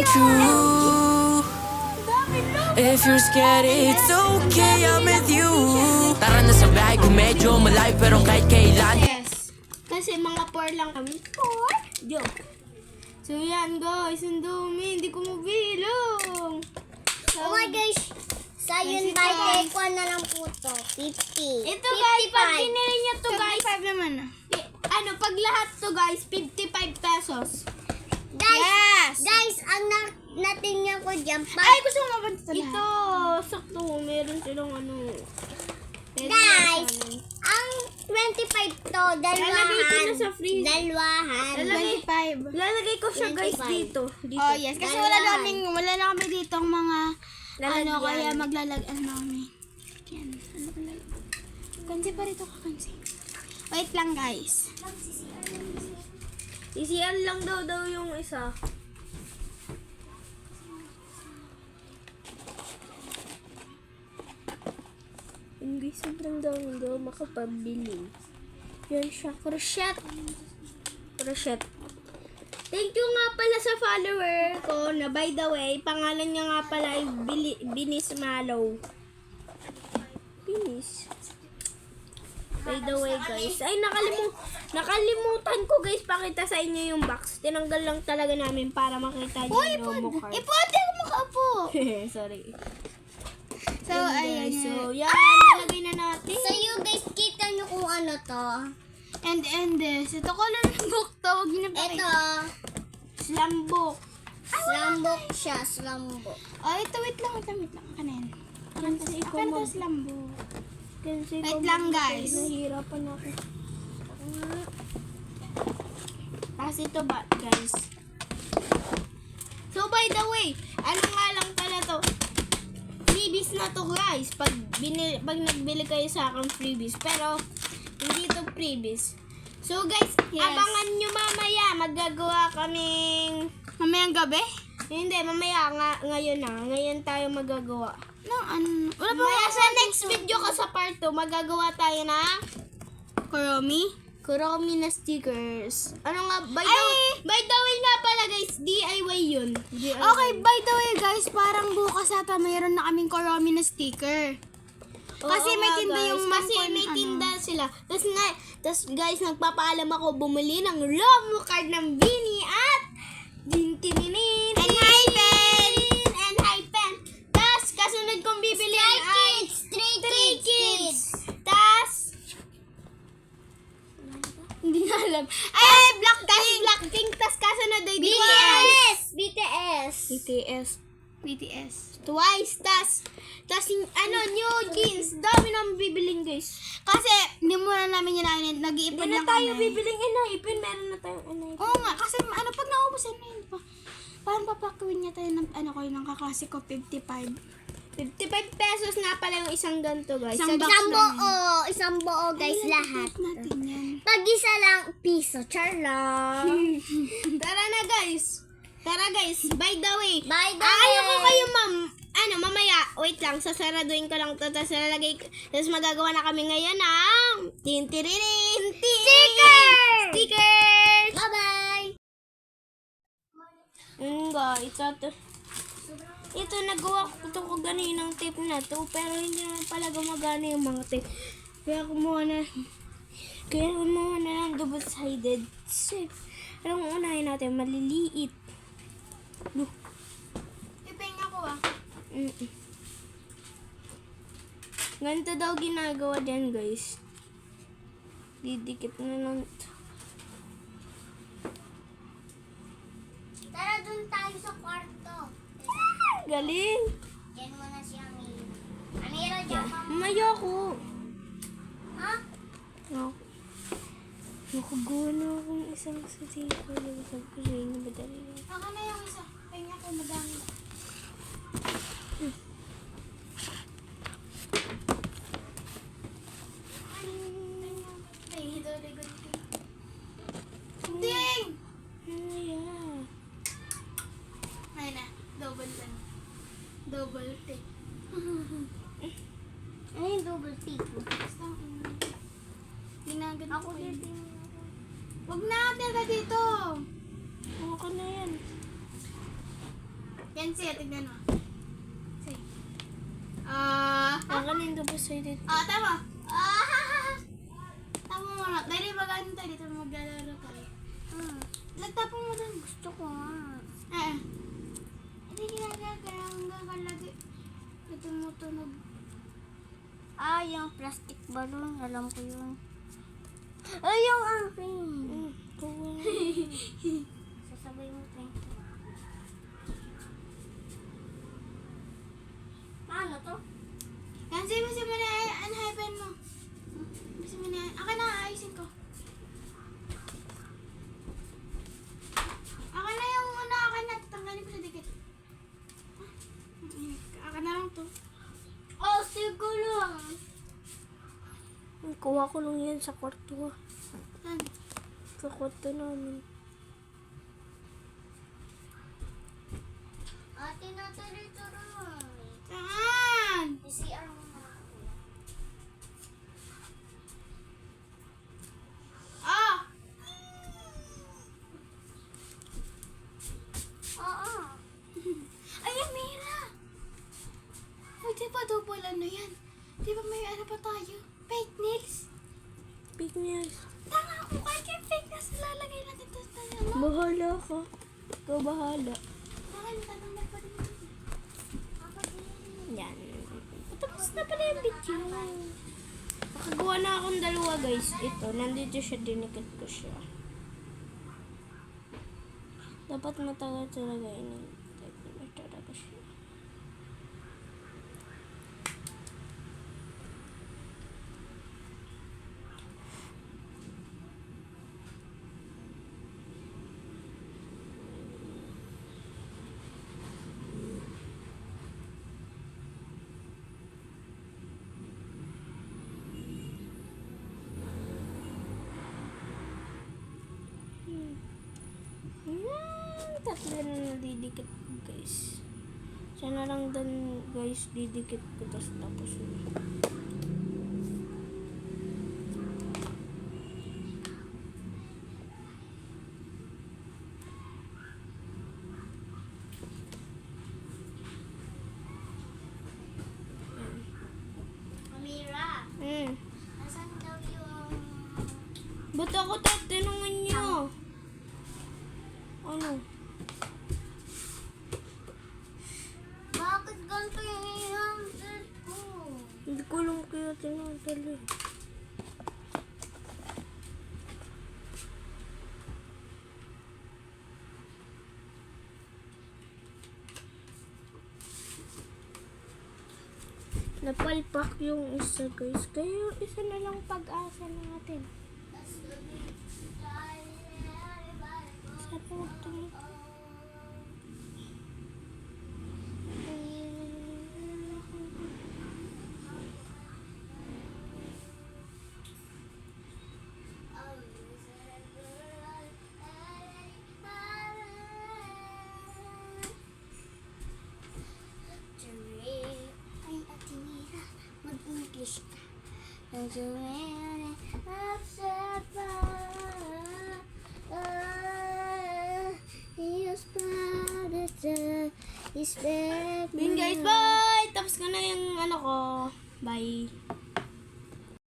true. If you're scared, it's okay, I'm with you. Tara na sa bahay kung medyo malayo pero kahit kailan. Yes. Kasi mga 4 lang kami. 4? Yo. So yan guys, ang dumi. Hindi ko mabilong. So, Oh my gosh. So yun guys, by ko na lang po to. 50. ito guys, pag 55. binili niyo to guys. 55 naman. Pag lahat to guys, 55 pesos. Guys, Yes. guys, ang natingnan ko dyan. Ay, gusto mo mabanta sa lahat. Ito, sakto. Meron silang ano. Guys, ang 25 to, Lalagay ko na sa freezer. Dalawahan. 25. Lalagay ko siya guys 25. dito. Oh, yes. Kasi wala na kami dito ang mga Lalagyan. kaya kami. Yan. Ano ba lalagyan? Kansi pa rito ka, kansi. Wait lang, guys. Isiyan lang daw yung isa. Yung guys, sobrang daw makapabili. Yan siya. Crochet. Thank you nga pala sa follower ko na by the way, pangalan niya nga pala ay Binis Malaw. Binis. By the way guys, ay nakalimutan ko guys pakita sa inyo yung box. Tinanggal lang talaga namin para makita niyo yung promo card. Pwede ako makaupo. Sorry. So, ayan. Guys, so yan, nalagay na natin. So you guys, kita nyo kung ano to. And this. Ito color ng book to. Huwag niyo na Ito, pakita. Slambok. slambok siya, slambok. Oh, ito. Wait lang. Kanin. Kasi ikaw Akan mag- to slambo. Kasi Wait ikaw lang, mag- guys. Nahihirapan ako. Tapos ito ba, guys? So by the way, ano nga lang pala to? Freebies na to guys. Pag nagbili kayo sa akin freebies. Pero, hindi to freebies. So guys, Yes. abangan nyo mamaya. Magagawa kaming... Mamayang gabi? Hindi, mamaya ngayon na. Ngayon tayo magagawa. No, ano? Wala pa Mamaya sa next video ko sa part 2, magagawa tayo ng Kuromi na stickers. Ano nga, by the way nga pala guys, DIY yun. DIY. Okay, by the way guys, parang bukas ata mayroon na kaming Kuromi na sticker. Oo kasi may nga, tinda guys. yung Kasi mga may ano. tinda sila. Tapos guys, nagpapaalam ako bumili ng promo card ng Bini at Dintinin. And Hypen! And Hypen. Tapos kasunod kong bibili ay Stray Stray Kids. Kids. Tapos hindi na alam. Ay, Blackpink. Tapos kasunod ay BTS. BTS. Twice. Tas new jeans. Dami namin bibiling guys. Kasi, hindi muna namin yan nag-iipon Hindi na lang tayo kami. bibiling inaipin. Meron na tayong inaipin. Oo nga, kasi pag naubusan na yun pa, parang papakuin niya tayo ng, ng kaklase ko, 55. 55 pesos nga pala yung isang ganito guys. Isang box Isang lang buo. Isang buo guys, Ayan, lahat. ipot natin yan. Pag isa lang, piso. Charla. Tara na guys. By the way. By the Ayaw ko way. kayo mamaya. Wait lang. Sasaraduin ko lang to. Tapos magagawa na kami ngayon ng Stickers! Bye-bye. Guys, ito nagawa ko ganinang tape na to, pero hindi naman pala gumagana yung mga tape. Kaya kumuha na lang double-sided. Anong unahin natin? Maliliit. Ipahinga ko Ganito daw ginagawa dyan, guys. Didikit na lang ito. Tara, dun tayo sa kwarto. Galing! Yan muna si Amira. Amira, dyan ka. Mayo ako. Ha? Nakagawa na akong isang sticker. Sabi ko sa inyo, madali lang. Baka na yung isa. Pahinga ko, madami. Ding! Yeah. Ayun na, double lang. Double take. Ano yung double tape mo? Basta, ginagad Ako ko yun. dito. Huwag na, tira dito. Okay na yan. Kenzie, tignan mo. Say. Kakanin ka ba sa'yo dito? Tama. Tama mo na. Dali, mag-ano tayo dito. Maglalaro tayo. Nagtapon mo dun. Gusto ko nga. Hindi ginagagalaw hanggang kalagi. Ito mo tunog. Yung plastic balloon. Alam ko yun. Ay, yung akin. Sasabay mo tayo. Paano to? Kansi, basta mo na unhypen mo. Basta mo na. Akin na, ayusin ko. Akin na yung una. Akin na. Tanggalin ko sa dikit. Akin na lang to. Sige lang. Kuha ko lang yan sa kwarto. Ano? Sa kwarto namin. Ate na tuloy-tuloy. Saan? CR mo na. Oo. Ay, Amira! Uy, di ba double ano yan? Di ba may ano pa tayo? Fake nails? Big news. Tanga ako kahit yung fake nails lalagay natin to sa ano. Bahala ka. Ikaw bahala. Bakit tanong na pa rin yun? Yan. Tapos na pala yung video. Nakagawa na akong dalawa guys. Ito, nandito siya, dinikit ko siya. Dapat matagal talaga ini. Talaga siya. Tatlo na nadidikit ko guys. Siya na lang dan guys, didikit ko tapos yun. Amira, nasan daw yung... Ba't ako tatanungin niyo? Ano? Bakit ganito yung i-handle ko? Hindi ko alam kaya tinatali. Napalpak yung isa guys. Kaya yung isa na lang pag-asa natin. Sa puto. Ay, Ate Mira, mag-English ka. Upset Yun guys, bye! Tapos ko na yung ano ko. Bye.